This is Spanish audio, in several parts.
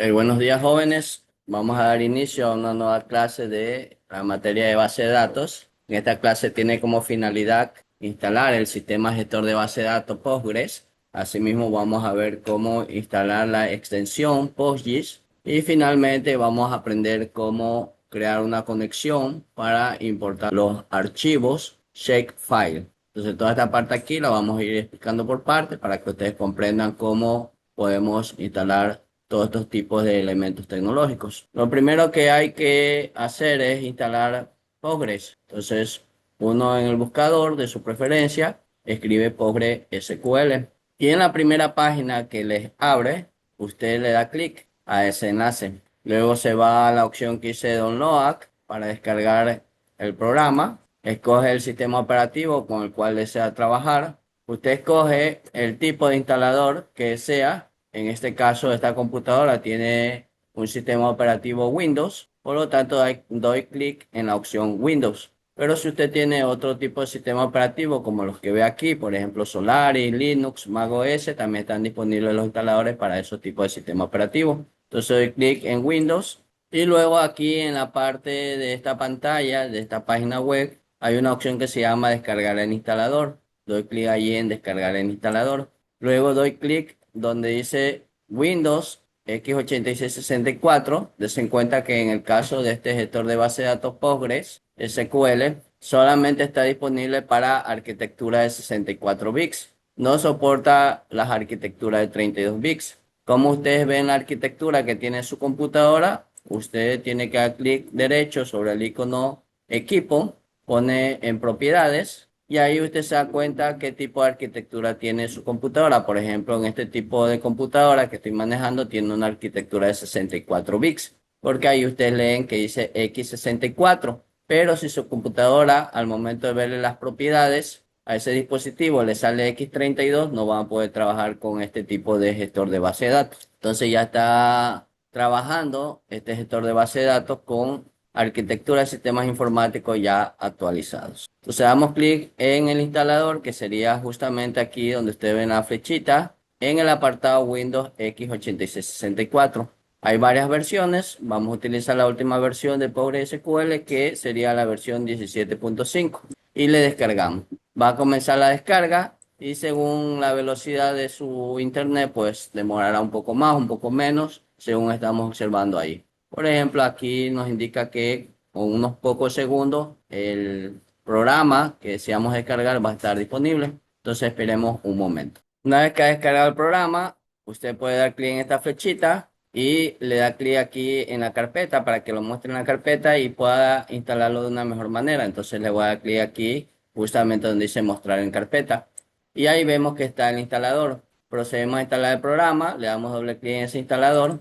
Buenos días, jóvenes. Vamos a dar inicio a una nueva clase de la materia de base de datos. En esta clase tiene como finalidad instalar el sistema gestor de base de datos Postgres. Asimismo, vamos a ver cómo instalar la extensión PostGIS. Y finalmente, vamos a aprender cómo crear una conexión para importar los archivos Shapefile. Entonces, toda esta parte aquí la vamos a ir explicando por partes para que ustedes comprendan cómo podemos instalar todos estos tipos de elementos tecnológicos. Lo primero que hay que hacer es instalar Postgres. Entonces, uno en el buscador de su preferencia escribe PostgreSQL y en la primera página que les abre, usted le da clic a ese enlace. Luego se va a la opción que dice Download para descargar el programa. Escoge el sistema operativo con el cual desea trabajar. Usted escoge el tipo de instalador que sea. En este caso, esta computadora tiene un sistema operativo Windows, por lo tanto doy clic en la opción Windows. Pero si usted tiene otro tipo de sistema operativo, como los que ve aquí, por ejemplo Solaris, Linux, macOS, también están disponibles los instaladores para esos tipos de sistema operativo. Entonces doy clic en Windows y luego aquí en la parte de esta pantalla, de esta página web, hay una opción que se llama descargar el instalador. Doy clic allí en descargar el instalador. Luego doy clic donde dice Windows x86-64. Des en cuenta que en el caso de este gestor de base de datos Postgres SQL solamente está disponible para arquitectura de 64 bits. No soporta las arquitecturas de 32 bits. Como ustedes ven la arquitectura que tiene su computadora, usted tiene que dar clic derecho sobre el icono equipo, pone en propiedades y ahí usted se da cuenta qué tipo de arquitectura tiene su computadora. Por ejemplo, en este tipo de computadora que estoy manejando tiene una arquitectura de 64 bits, porque ahí ustedes leen que dice x64. Pero si su computadora al momento de verle las propiedades a ese dispositivo le sale x32, no van a poder trabajar con este tipo de gestor de base de datos. Entonces ya está trabajando este gestor de base de datos con arquitectura de sistemas informáticos ya actualizados. Entonces damos clic en el instalador, que sería justamente aquí donde ustedes ven la flechita, en el apartado Windows x86-64. Hay varias versiones, vamos a utilizar la última versión de PostgreSQL, que sería la versión 17.5, y le descargamos. Va a comenzar la descarga y según la velocidad de su internet, pues demorará un poco más, un poco menos, según estamos observando ahí. Por ejemplo, aquí nos indica que con unos pocos segundos el programa que deseamos descargar va a estar disponible. Entonces esperemos un momento. Una vez que ha descargado el programa, usted puede dar clic en esta flechita y le da clic aquí en la carpeta para que lo muestre en la carpeta y pueda instalarlo de una mejor manera. Entonces le voy a dar clic aquí justamente donde dice mostrar en carpeta. Y ahí vemos que está el instalador. Procedemos a instalar el programa, le damos doble clic en ese instalador.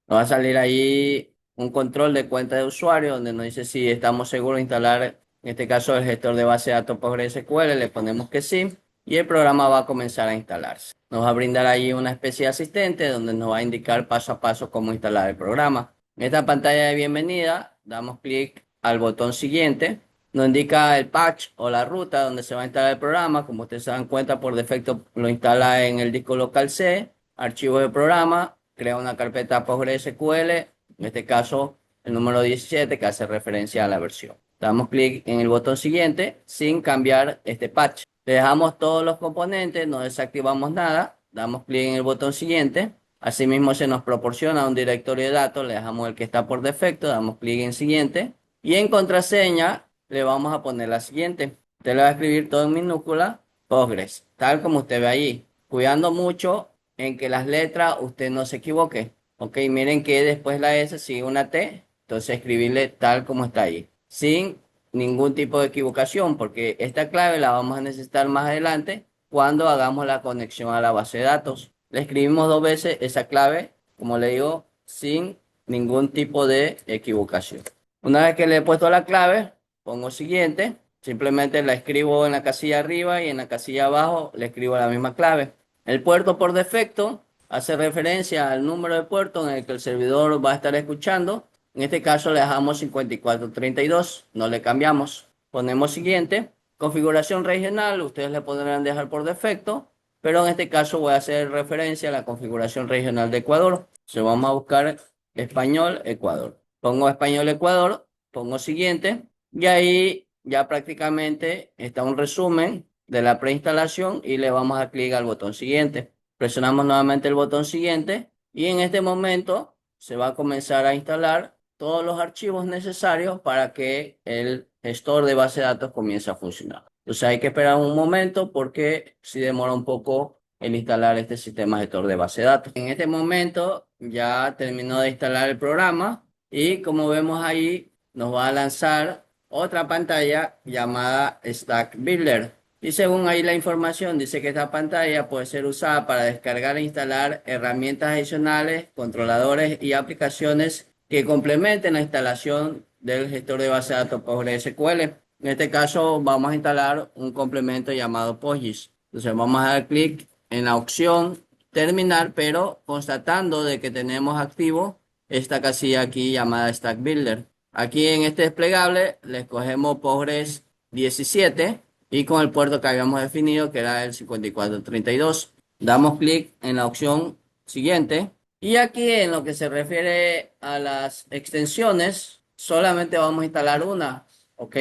Nos va a salir ahí un control de cuenta de usuario donde nos dice si estamos seguros de instalar, en este caso el gestor de base de datos PostgreSQL, le ponemos que sí y el programa va a comenzar a instalarse. Nos va a brindar ahí una especie de asistente donde nos va a indicar paso a paso cómo instalar el programa. En esta pantalla de bienvenida damos clic al botón siguiente. Nos indica el patch o la ruta donde se va a instalar el programa. Como ustedes se dan cuenta, por defecto lo instala en el disco local C, archivo de programa, crea una carpeta PostgreSQL, en este caso el número 17 que hace referencia a la versión. Damos clic en el botón siguiente sin cambiar este patch. Le dejamos todos los componentes, no desactivamos nada, damos clic en el botón siguiente. Asimismo se nos proporciona un directorio de datos, le dejamos el que está por defecto, damos clic en siguiente. Y en contraseña le vamos a poner la siguiente. Usted le va a escribir todo en minúscula, Postgres, tal como usted ve ahí, cuidando mucho en que las letras usted no se equivoque. Ok, miren que después la S sigue una T, entonces escribirle tal como está ahí, sin ningún tipo de equivocación, porque esta clave la vamos a necesitar más adelante cuando hagamos la conexión a la base de datos. Le escribimos dos veces esa clave, como le digo, sin ningún tipo de equivocación. Una vez que le he puesto la clave, pongo siguiente, simplemente la escribo en la casilla arriba y en la casilla abajo le escribo la misma clave. El puerto por defecto hace referencia al número de puerto en el que el servidor va a estar escuchando. En este caso le dejamos 5432, no le cambiamos. Ponemos siguiente. Configuración regional, ustedes le podrán dejar por defecto, pero en este caso voy a hacer referencia a la configuración regional de Ecuador. Entonces vamos a buscar español Ecuador. Pongo español Ecuador, pongo siguiente y ahí ya prácticamente está un resumen de la preinstalación y le vamos a dar clic al botón siguiente. Presionamos nuevamente el botón siguiente y en este momento se va a comenzar a instalar todos los archivos necesarios para que el gestor de base de datos comience a funcionar. Entonces hay que esperar un momento porque si demora un poco el instalar este sistema gestor de base de datos. En este momento ya terminó de instalar el programa y como vemos ahí nos va a lanzar otra pantalla llamada Stack Builder. Y según ahí la información dice que esta pantalla puede ser usada para descargar e instalar herramientas adicionales, controladores y aplicaciones que complementen la instalación del gestor de base de datos PostgreSQL. En este caso vamos a instalar un complemento llamado PostGIS. Entonces vamos a dar clic en la opción terminar, pero constatando de que tenemos activo esta casilla aquí llamada Stack Builder. Aquí en este desplegable le escogemos Postgres 17 y con el puerto que habíamos definido que era el 5432. Damos clic en la opción siguiente y aquí en lo que se refiere a las extensiones solamente vamos a instalar una, ¿ok?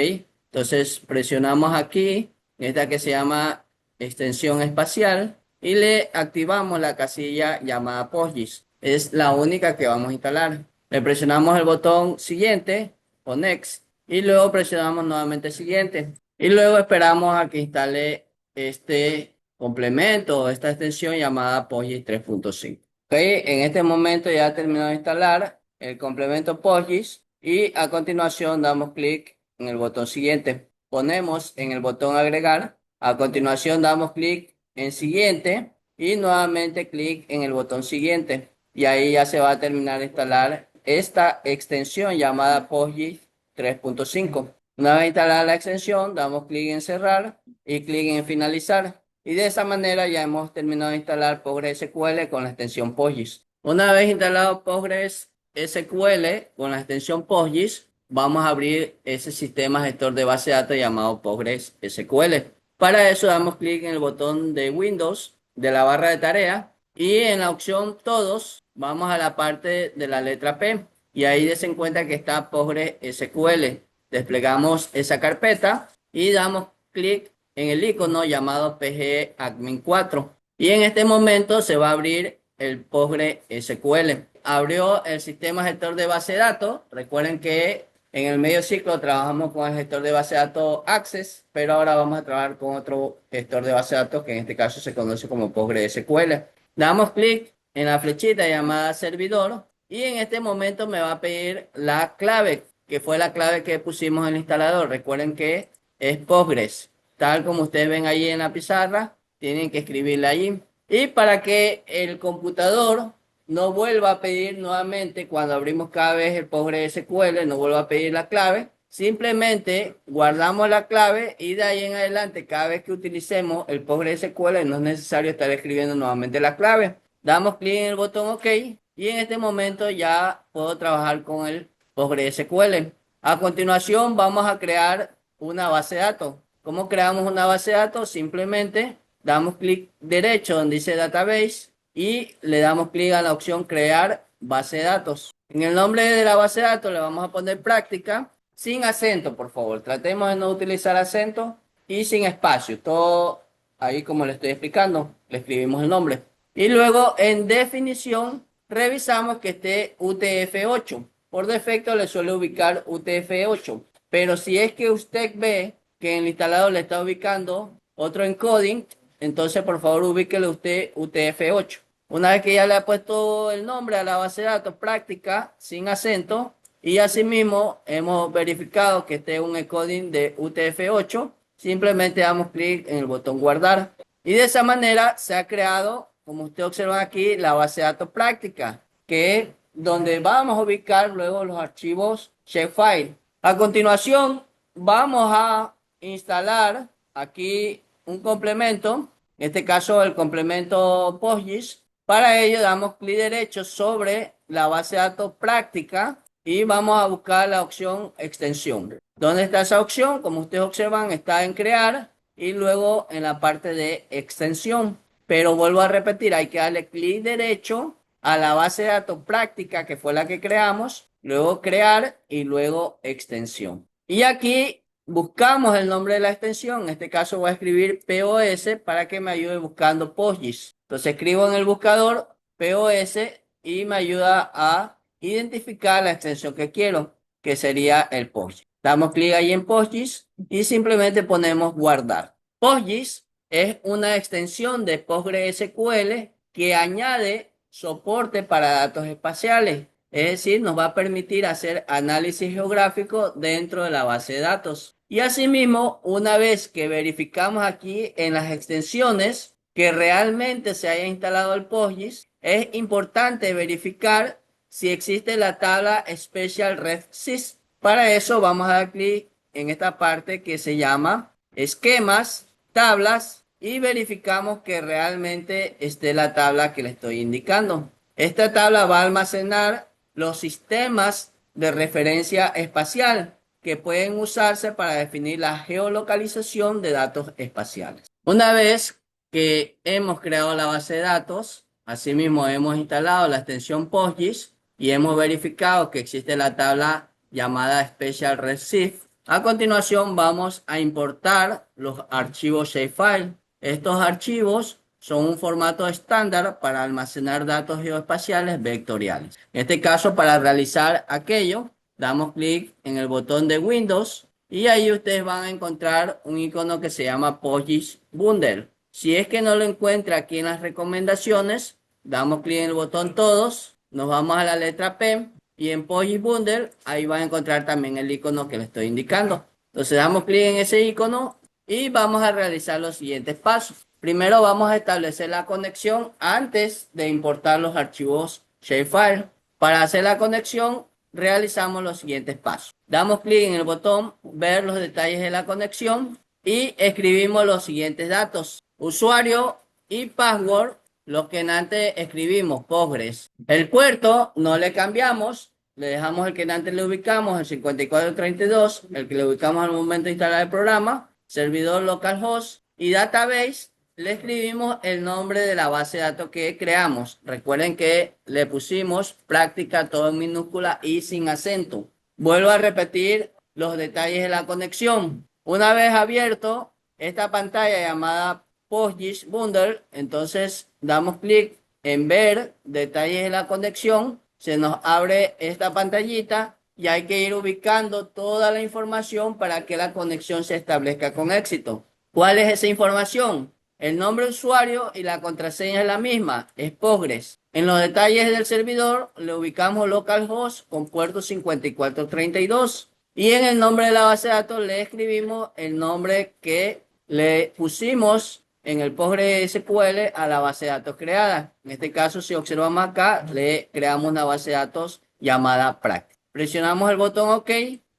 Entonces presionamos aquí, esta que se llama extensión espacial y le activamos la casilla llamada PostGIS. Es la única que vamos a instalar. Le presionamos el botón siguiente o next y luego presionamos nuevamente siguiente y luego esperamos a que instale este complemento o esta extensión llamada PostGIS 3.5. Ok, en este momento ya ha terminado de instalar el complemento PostGIS y a continuación damos clic en el botón siguiente. Ponemos en el botón agregar. A continuación damos clic en siguiente y nuevamente clic en el botón siguiente. Y ahí ya se va a terminar de instalar esta extensión llamada PostGIS 3.5. Una vez instalada la extensión, damos clic en cerrar y clic en finalizar. Y de esa manera ya hemos terminado de instalar PostgreSQL con la extensión PostGIS. Una vez instalado PostgreSQL con la extensión PostGIS, vamos a abrir ese sistema gestor de base de datos llamado PostgreSQL. Para eso damos clic en el botón de Windows de la barra de tarea y en la opción Todos vamos a la parte de la letra P y ahí des cuenta que está PostgreSQL. Desplegamos esa carpeta y damos clic en el icono llamado pgadmin 4 y en este momento se va a abrir el PostgreSQL. Abrió el sistema gestor de base de datos. Recuerden que en el medio ciclo trabajamos con el gestor de base de datos Access, pero ahora vamos a trabajar con otro gestor de base de datos que en este caso se conoce como PostgreSQL. Damos clic en la flechita llamada servidor y en este momento me va a pedir la clave, que fue la clave que pusimos en el instalador. Recuerden que es Postgres, tal como ustedes ven ahí en la pizarra, tienen que escribirla allí. Y para que el computador no vuelva a pedir nuevamente cuando abrimos cada vez el PostgreSQL, no vuelva a pedir la clave, simplemente guardamos la clave y de ahí en adelante cada vez que utilicemos el PostgreSQL no es necesario estar escribiendo nuevamente la clave. Damos clic en el botón OK y en este momento ya puedo trabajar con el PostgreSQL. A continuación vamos a crear una base de datos. ¿Cómo creamos una base de datos? Simplemente damos clic derecho donde dice Database y le damos clic a la opción crear base de datos. En el nombre de la base de datos le vamos a poner práctica sin acento, por favor. Tratemos de no utilizar acento y sin espacio. Todo ahí como le estoy explicando, le escribimos el nombre. Y luego en definición revisamos que esté UTF-8. Por defecto le suele ubicar UTF-8. Pero si es que usted ve que en el instalador le está ubicando otro encoding, entonces por favor ubíquele usted UTF-8. Una vez que ya le ha puesto el nombre a la base de datos práctica sin acento y asimismo hemos verificado que esté un encoding de UTF-8, simplemente damos clic en el botón guardar y de esa manera se ha creado, como usted observa aquí, la base de datos práctica, que es donde vamos a ubicar luego los archivos shapefile. A continuación vamos a instalar aquí un complemento, en este caso el complemento PostGIS. Para ello damos clic derecho sobre la base de datos práctica y vamos a buscar la opción extensión. ¿Dónde está esa opción? Como ustedes observan, está en crear y luego en la parte de extensión. Pero vuelvo a repetir, hay que darle clic derecho a la base de datos práctica, que fue la que creamos, luego crear y luego extensión. Y aquí buscamos el nombre de la extensión. En este caso voy a escribir POS para que me ayude buscando PostGIS. Entonces escribo en el buscador POS y me ayuda a identificar la extensión que quiero, que sería el PostGIS. Damos clic ahí en PostGIS y simplemente ponemos guardar. PostGIS es una extensión de PostgreSQL que añade soporte para datos espaciales. Es decir, nos va a permitir hacer análisis geográfico dentro de la base de datos. Y asimismo, una vez que verificamos aquí en las extensiones que realmente se haya instalado el PostGIS, es importante verificar si existe la tabla Special Red Sys. Para eso vamos a dar clic en esta parte que se llama esquemas, tablas, y verificamos que realmente esté la tabla que le estoy indicando. Esta tabla va a almacenar los sistemas de referencia espacial que pueden usarse para definir la geolocalización de datos espaciales. Una vez que hemos creado la base de datos, asimismo hemos instalado la extensión PostGIS y hemos verificado que existe la tabla llamada Special Receive. A continuación vamos a importar los archivos shapefile. Estos archivos son un formato estándar para almacenar datos geoespaciales vectoriales. En este caso, para realizar aquello, damos clic en el botón de Windows y ahí ustedes van a encontrar un icono que se llama PostGIS Bundle. Si es que no lo encuentra aquí en las recomendaciones, damos clic en el botón Todos, nos vamos a la letra P y en PostGIS Bundle ahí van a encontrar también el icono que les estoy indicando. Entonces damos clic en ese icono y vamos a realizar los siguientes pasos. Primero vamos a establecer la conexión antes de importar los archivos shapefile. Para hacer la conexión realizamos los siguientes pasos. Damos clic en el botón ver los detalles de la conexión y escribimos los siguientes datos: usuario y password, lo que antes escribimos, Postgres. El puerto no le cambiamos, le dejamos el que antes le ubicamos, el 5432, el que le ubicamos al momento de instalar el programa, servidor localhost, y database le escribimos el nombre de la base de datos que creamos. Recuerden que le pusimos práctica todo en minúscula y sin acento. Vuelvo a repetir los detalles de la conexión. Una vez abierto esta pantalla llamada PostGIS Bundle, entonces damos clic en ver detalles de la conexión. Se nos abre esta pantallita y hay que ir ubicando toda la información para que la conexión se establezca con éxito. ¿Cuál es esa información? El nombre de usuario y la contraseña es la misma, es Postgres. En los detalles del servidor le ubicamos localhost con puerto 5432 y en el nombre de la base de datos le escribimos el nombre que le pusimos en el PostgreSQL a la base de datos creada. En este caso, si observamos acá, le creamos una base de datos llamada práctica. Presionamos el botón OK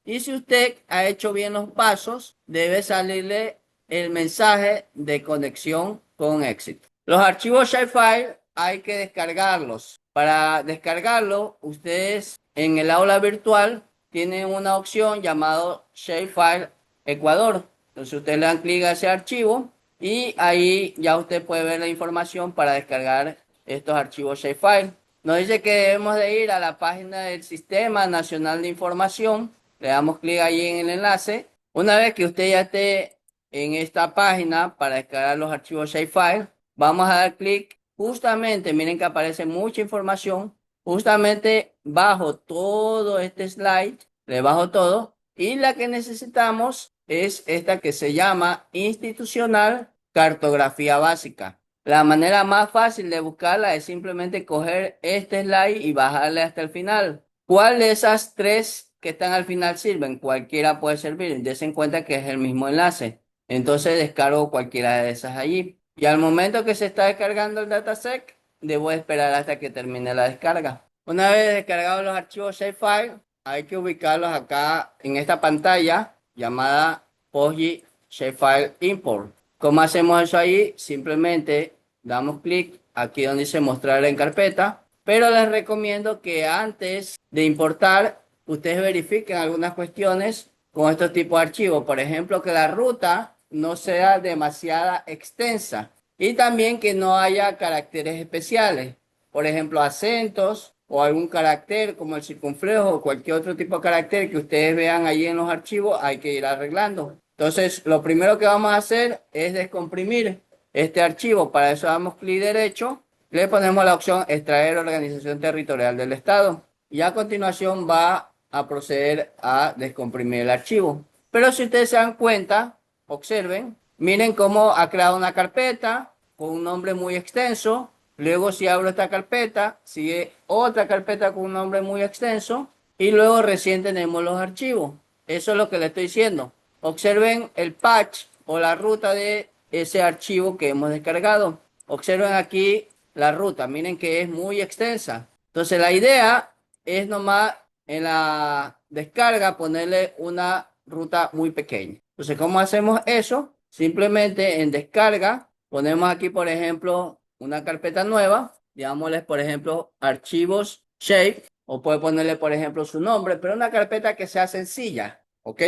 y si usted ha hecho bien los pasos, debe salirle el mensaje de conexión con éxito. Los archivos shapefile hay que descargarlos. Para descargarlo, ustedes en el aula virtual tienen una opción llamada Shapefile Ecuador. Entonces ustedes le dan clic a ese archivo y ahí ya usted puede ver la información para descargar estos archivos shapefile. Nos dice que debemos de ir a la página del Sistema Nacional de Información. Le damos clic ahí en el enlace. Una vez que usted ya esté en esta página para descargar los archivos shapefile, vamos a dar clic justamente, miren que aparece mucha información, justamente bajo todo este slide, le bajo todo, y la que necesitamos es esta que se llama Institucional Cartografía Básica. La manera más fácil de buscarla es simplemente coger este slide y bajarle hasta el final. ¿Cuál de esas tres que están al final sirven? Cualquiera puede servir, dense en cuenta que es el mismo enlace. Entonces descargo cualquiera de esas allí. Y al momento que se está descargando el dataset, debo esperar hasta que termine la descarga. Una vez descargados los archivos shapefile, hay que ubicarlos acá en esta pantalla llamada PostGIS Shapefile Import. ¿Cómo hacemos eso ahí? Simplemente damos clic aquí donde dice mostrar en carpeta, pero les recomiendo que antes de importar, ustedes verifiquen algunas cuestiones con estos tipos de archivos. Por ejemplo, que la ruta no sea demasiada extensa y también que no haya caracteres especiales. por ejemplo, acentos o algún carácter como el circunflejo o cualquier otro tipo de carácter que ustedes vean ahí en los archivos, hay que ir arreglando. Entonces, lo primero que vamos a hacer es descomprimir este archivo. Para eso damos clic derecho, le ponemos la opción extraer organización territorial del estado y a continuación va a proceder a descomprimir el archivo. Pero si ustedes se dan cuenta, observen, miren cómo ha creado una carpeta con un nombre muy extenso. Luego si abro esta carpeta, sigue otra carpeta con un nombre muy extenso y luego recién tenemos los archivos. Eso es lo que le estoy diciendo. Observen el patch o la ruta de ese archivo que hemos descargado. Observen aquí la ruta, miren que es muy extensa. Entonces la idea es nomás en la descarga ponerle una ruta muy pequeña. Entonces, ¿cómo hacemos eso? Simplemente en descarga ponemos aquí, por ejemplo, una carpeta nueva, digámosle, por ejemplo, archivos shape, o puede ponerle, por ejemplo, su nombre, pero una carpeta que sea sencilla, ¿ok?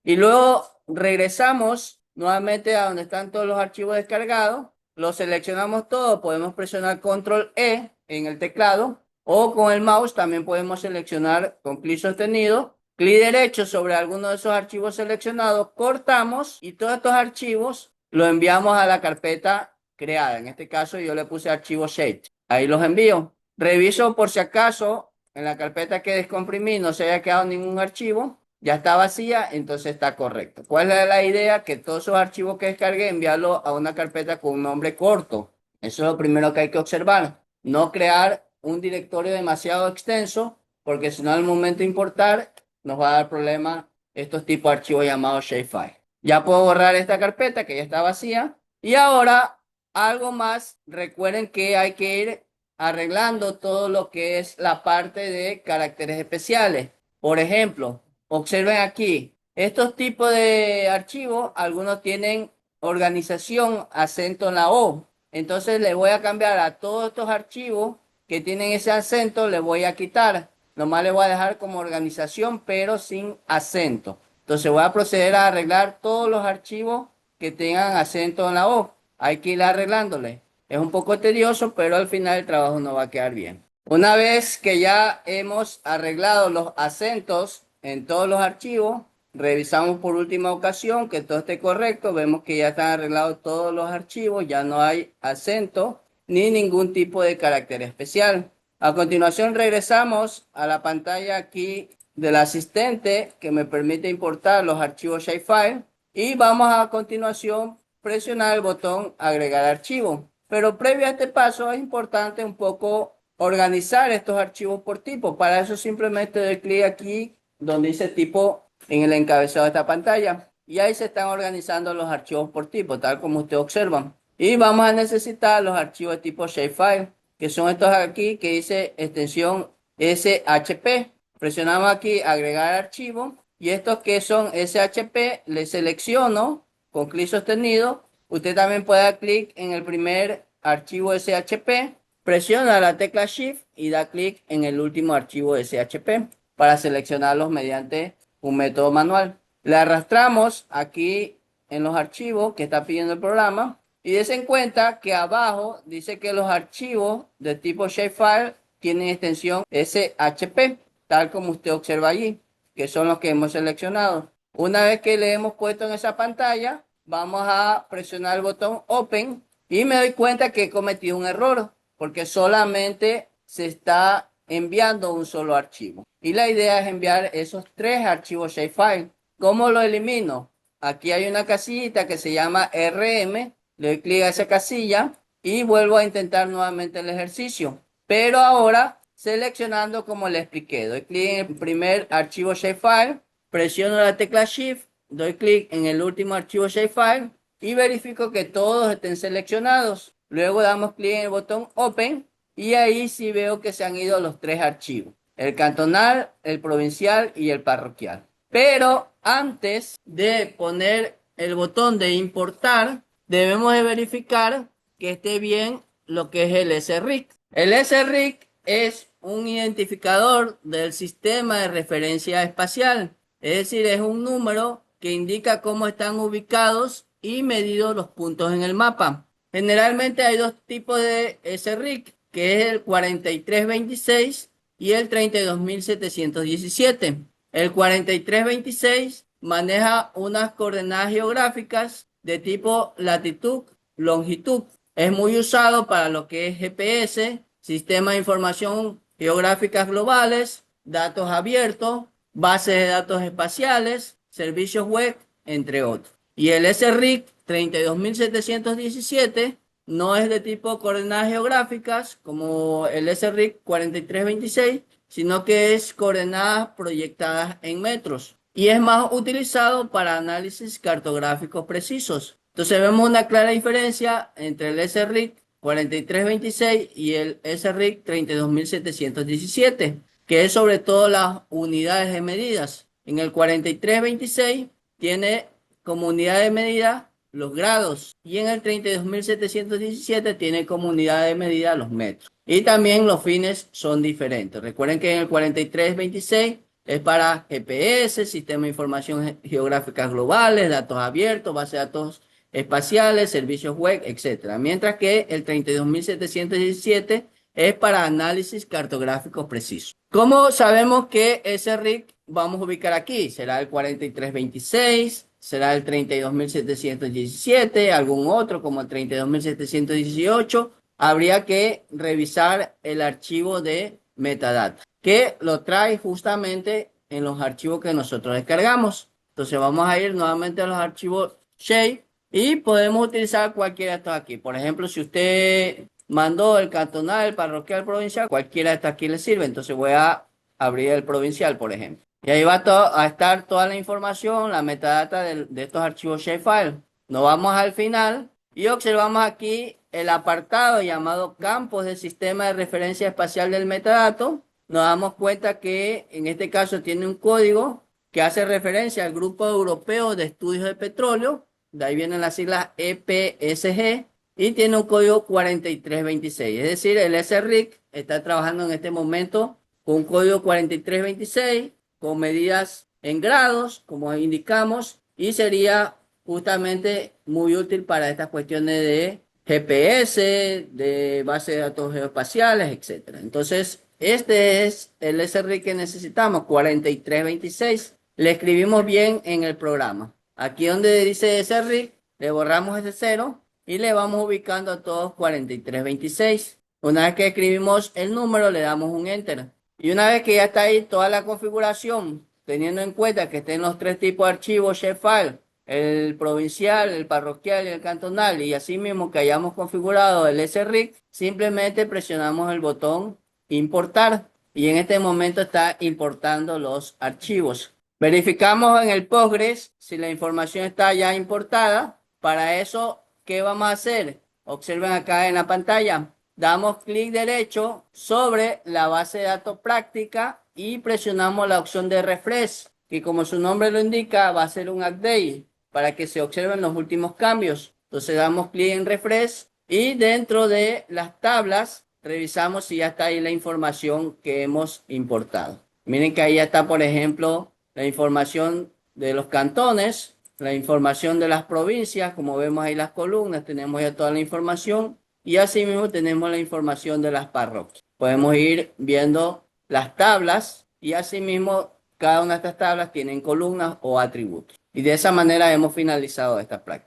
Y luego regresamos nuevamente a donde están todos los archivos descargados, los seleccionamos todos, podemos presionar control E en el teclado, o con el mouse también podemos seleccionar con clic sostenido, clic derecho sobre alguno de esos archivos seleccionados, cortamos y todos estos archivos los enviamos a la carpeta creada. En este caso yo le puse archivo shape. Ahí los envío. Reviso por si acaso en la carpeta que descomprimí no se haya quedado ningún archivo. Ya está vacía, entonces está correcto. ¿Cuál es la idea? Que todos esos archivos que descargué enviarlos a una carpeta con un nombre corto. Eso es lo primero que hay que observar. No crear un directorio demasiado extenso, porque si no al momento de importar nos va a dar problema estos tipos de archivos llamados shapefile. Ya puedo borrar esta carpeta que ya está vacía. Y ahora, algo más, recuerden que hay que ir arreglando todo lo que es la parte de caracteres especiales. Por ejemplo, observen aquí, estos tipos de archivos, algunos tienen organización, acento en la O. Entonces le voy a cambiar a todos estos archivos que tienen ese acento, le voy a quitar. Nomás le voy a dejar como organización, pero sin acento. Entonces voy a proceder a arreglar todos los archivos que tengan acento en la O. Hay que ir arreglándole. Es un poco tedioso, pero al final el trabajo no va a quedar bien. Una vez que ya hemos arreglado los acentos en todos los archivos, revisamos por última ocasión que todo esté correcto. Vemos que ya están arreglados todos los archivos, ya no hay acento ni ningún tipo de carácter especial. A continuación regresamos a la pantalla aquí del asistente que me permite importar los archivos shapefile y vamos a continuación presionar el botón agregar archivo. Pero previo a este paso es importante un poco organizar estos archivos por tipo. Para eso simplemente doy clic aquí donde dice tipo en el encabezado de esta pantalla y ahí se están organizando los archivos por tipo, tal como ustedes observan. Y vamos a necesitar los archivos de tipo shapefile, que son estos aquí que dice extensión SHP. Presionamos aquí agregar archivo y estos que son SHP le selecciono con clic sostenido. Usted también puede dar clic en el primer archivo SHP, presiona la tecla Shift y da clic en el último archivo SHP para seleccionarlos mediante un método manual. Le arrastramos aquí en los archivos que está pidiendo el programa y des en cuenta que abajo dice que los archivos de tipo shapefile tienen extensión SHP, tal como usted observa allí, que son los que hemos seleccionado. Una vez que le hemos puesto en esa pantalla, vamos a presionar el botón Open y me doy cuenta que he cometido un error porque solamente se está enviando un solo archivo. Y la idea es enviar esos tres archivos shapefile. ¿Cómo lo elimino? Aquí hay una casillita que se llama RM. Le doy clic a esa casilla y vuelvo a intentar nuevamente el ejercicio. Pero ahora seleccionando como le expliqué. Doy clic en el primer archivo shapefile, presiono la tecla Shift, doy clic en el último archivo shapefile y verifico que todos estén seleccionados. Luego damos clic en el botón Open y ahí sí veo que se han ido los tres archivos: el cantonal, el provincial y el parroquial. Pero antes de poner el botón de importar, debemos de verificar que esté bien lo que es el SRIC. El SRIC es un identificador del sistema de referencia espacial, es decir, es un número que indica cómo están ubicados y medidos los puntos en el mapa. Generalmente hay dos tipos de SRIC, que es el 4326 y el 32717. El 4326 maneja unas coordenadas geográficas de tipo latitud, longitud. Es muy usado para lo que es GPS, Sistema de Información Geográficas Globales, datos abiertos, bases de datos espaciales, servicios web, entre otros. Y el SRIC 32717 no es de tipo coordenadas geográficas como el SRIC 4326, sino que es coordenadas proyectadas en metros y es más utilizado para análisis cartográficos precisos. Entonces vemos una clara diferencia entre el SRIC 4326 y el SRIC 32717, que es sobre todo las unidades de medidas. En el 4326 tiene como unidad de medida los grados y en el 32717 tiene como unidad de medida los metros. Y también los fines son diferentes. Recuerden que en el 4326 es para GPS, Sistema de Información Geográficas Globales, datos abiertos, base de datos espaciales, servicios web, etc. Mientras que el 32717 es para análisis cartográficos precisos. ¿Cómo sabemos que ese RIC vamos a ubicar aquí? ¿Será el 4326? ¿Será el 32717? ¿Algún otro como el 32718? Habría que revisar el archivo de metadata, que lo trae justamente en los archivos que nosotros descargamos. Entonces vamos a ir nuevamente a los archivos Shape y podemos utilizar cualquiera de estos aquí. Por ejemplo, si usted mandó el cantonal, el parroquial, provincial, cualquiera de estos aquí le sirve. Entonces voy a abrir el provincial, por ejemplo. Y ahí va a estar toda la información, la metadata de estos archivos shapefile. Nos vamos al final y observamos aquí el apartado llamado campos del sistema de referencia espacial del metadato. Nos damos cuenta que en este caso tiene un código que hace referencia al Grupo Europeo de Estudios de Petróleo. De ahí vienen las siglas EPSG y tiene un código 4326. Es decir, el SRIC está trabajando en este momento con un código 4326 con medidas en grados, como indicamos, y sería justamente muy útil para estas cuestiones de GPS, de base de datos geoespaciales, etcétera. Entonces, este es el SRIC que necesitamos, 4326. Le escribimos bien en el programa. Aquí donde dice SRIC, le borramos ese 0 y le vamos ubicando a todos 4326. Una vez que escribimos el número, le damos un Enter. Y una vez que ya está ahí toda la configuración, teniendo en cuenta que estén los tres tipos de archivos shapefile, el provincial, el parroquial y el cantonal, y así mismo que hayamos configurado el SRIC, simplemente presionamos el botón importar y en este momento está importando los archivos. Verificamos en el Postgres si la información está ya importada. Para eso, ¿qué vamos a hacer? Observen acá en la pantalla. Damos clic derecho sobre la base de datos práctica y presionamos la opción de refresh, que como su nombre lo indica, va a ser un update para que se observen los últimos cambios. Entonces damos clic en refresh y dentro de las tablas revisamos si ya está ahí la información que hemos importado. Miren que ahí ya está, por ejemplo, la información de los cantones, la información de las provincias, como vemos ahí las columnas, tenemos ya toda la información. Y asimismo tenemos la información de las parroquias. Podemos ir viendo las tablas y asimismo cada una de estas tablas tienen columnas o atributos. Y de esa manera hemos finalizado esta práctica.